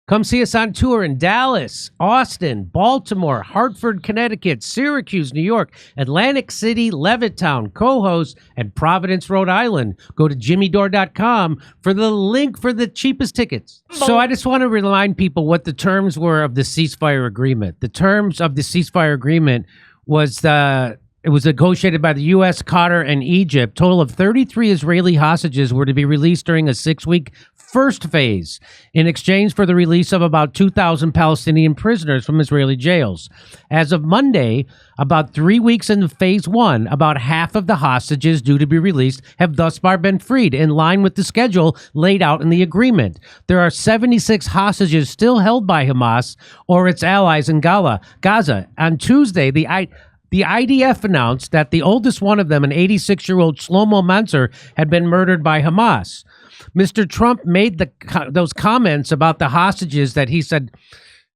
Come see us on tour in Dallas, Austin, Baltimore, Hartford, Connecticut, Syracuse, New York, Atlantic City, Levittown, Cohoes, and Providence, Rhode Island. Go to jimmydore.com for the link for the cheapest tickets. So I just want to remind people what the terms were of the ceasefire agreement. The terms of the ceasefire agreement was it was negotiated by the U.S., Qatar, and Egypt. Total of 33 Israeli hostages were to be released during a 6-week first phase in exchange for the release of about 2,000 Palestinian prisoners from Israeli jails. As of Monday, about 3 weeks into phase 1, about half of the hostages due to be released have thus far been freed, in line with the schedule laid out in the agreement. There are 76 hostages still held by Hamas or its allies in Gaza. On Tuesday, the IDF announced that the oldest one of them, an 86-year-old Shlomo Mansour, had been murdered by Hamas. Mr. Trump made those comments about the hostages that he said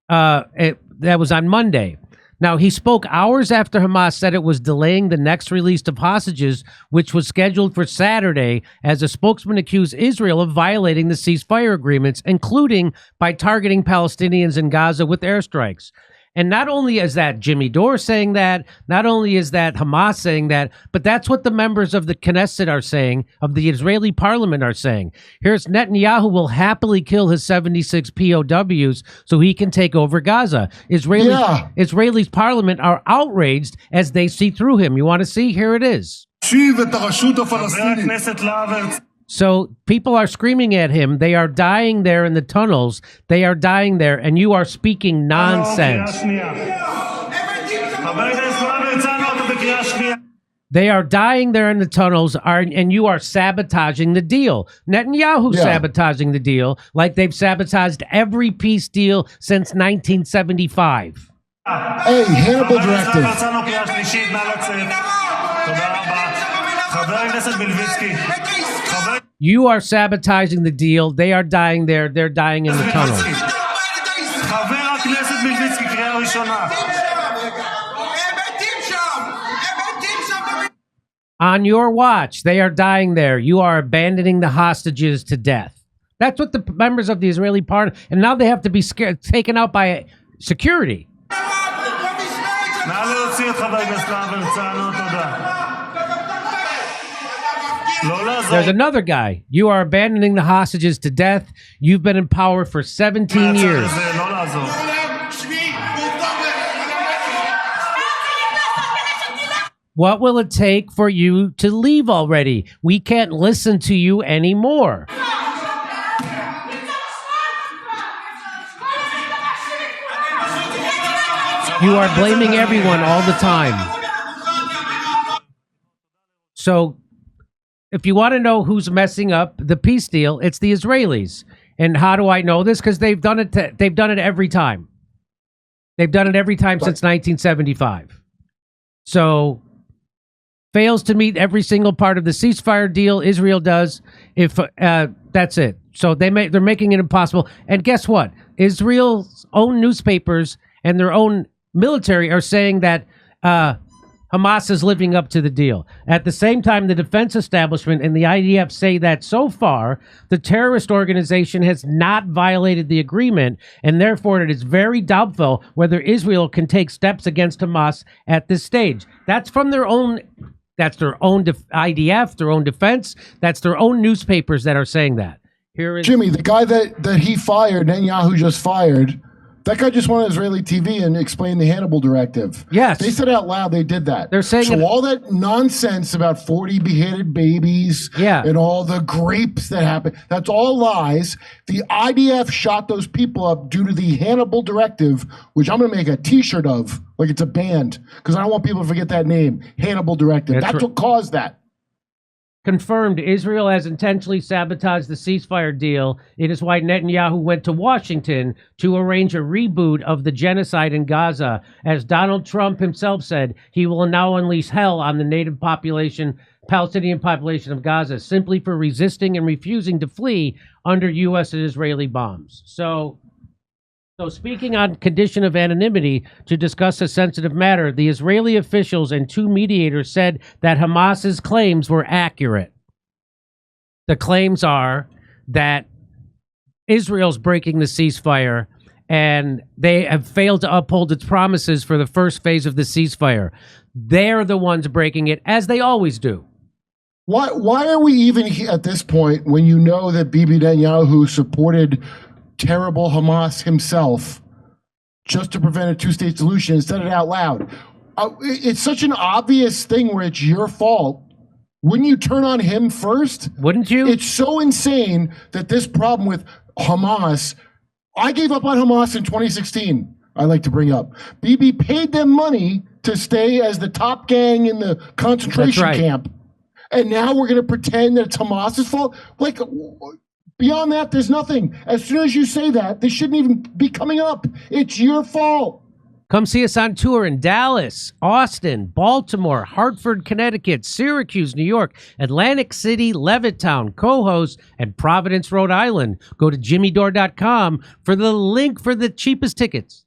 that was on Monday. Now, he spoke hours after Hamas said it was delaying the next release of hostages, which was scheduled for Saturday, as a spokesman accused Israel of violating the ceasefire agreements, including by targeting Palestinians in Gaza with airstrikes. And not only is that Jimmy Dore saying that, not only is that Hamas saying that, but that's what the members of the Knesset are saying, of the Israeli parliament are saying. Here's Netanyahu will happily kill his 76 POWs so he can take over Gaza. Israeli's parliament are outraged as they see through him. You want to see? Here it is. So people are screaming at him. They are dying there in the tunnels. They are dying there, and you are speaking nonsense. They are dying there in the tunnels, and you are sabotaging the deal. Netanyahu sabotaging the deal like they've sabotaged every peace deal since 1975. Hey, Hannibal directive. You are sabotaging the deal. They are dying there. They're dying in the tunnels. On your watch, they are dying there. You are abandoning the hostages to death. That's what the members of the Israeli party, and now they have to be scared, taken out by security. There's another guy. You are abandoning the hostages to death. You've been in power for 17 years. What will it take for you to leave already? We can't listen to you anymore. You are blaming everyone all the time. So, if you want to know who's messing up the peace deal, it's the Israelis. And how do I know this? Because they've done it. They've done it every time. They've done it every time since 1975. So, fails to meet every single part of the ceasefire deal. Israel does. If that's it. So they're making it impossible. And guess what? Israel's own newspapers and their own military are saying that Hamas is living up to the deal. At the same time, the defense establishment and the IDF say that so far, the terrorist organization has not violated the agreement, and therefore it is very doubtful whether Israel can take steps against Hamas at this stage. That's from their own. That's their own IDF, their own defense. That's their own newspapers that are saying that. Here is Jimmy, the guy that he fired, Netanyahu just fired. That guy just went on Israeli TV and explained the Hannibal directive. Yes. They said out loud they did that. They're saying so all that nonsense about 40 beheaded babies and all the grapes that happened, that's all lies. The IDF shot those people up due to the Hannibal directive, which I'm going to make a T-shirt of, like it's a band, because I don't want people to forget that name, Hannibal directive. That's what caused that. Confirmed, Israel has intentionally sabotaged the ceasefire deal. It is why Netanyahu went to Washington to arrange a reboot of the genocide in Gaza. As Donald Trump himself said, he will now unleash hell on the native population, Palestinian population of Gaza, simply for resisting and refusing to flee under U.S. and Israeli bombs. So speaking on condition of anonymity to discuss a sensitive matter, the Israeli officials and two mediators said that Hamas's claims were accurate. The claims are that Israel's breaking the ceasefire, and they have failed to uphold its promises for the first phase of the ceasefire. They're the ones breaking it, as they always do. Why are we even at this point when you know that Bibi Netanyahu supported terrible Hamas himself just to prevent a two-state solution and said it out loud? It's such an obvious thing where it's your fault. Wouldn't you turn on him first? Wouldn't you? It's so insane that this problem with Hamas, I gave up on Hamas in 2016, I like to bring up. Bibi paid them money to stay as the top gang in the concentration camp. And now we're going to pretend that it's Hamas's fault? Like, beyond that, there's nothing. As soon as you say that, they shouldn't even be coming up. It's your fault. Come see us on tour in Dallas, Austin, Baltimore, Hartford, Connecticut, Syracuse, New York, Atlantic City, Levittown, Cohost, and Providence, Rhode Island. Go to jimmydore.com for the link for the cheapest tickets.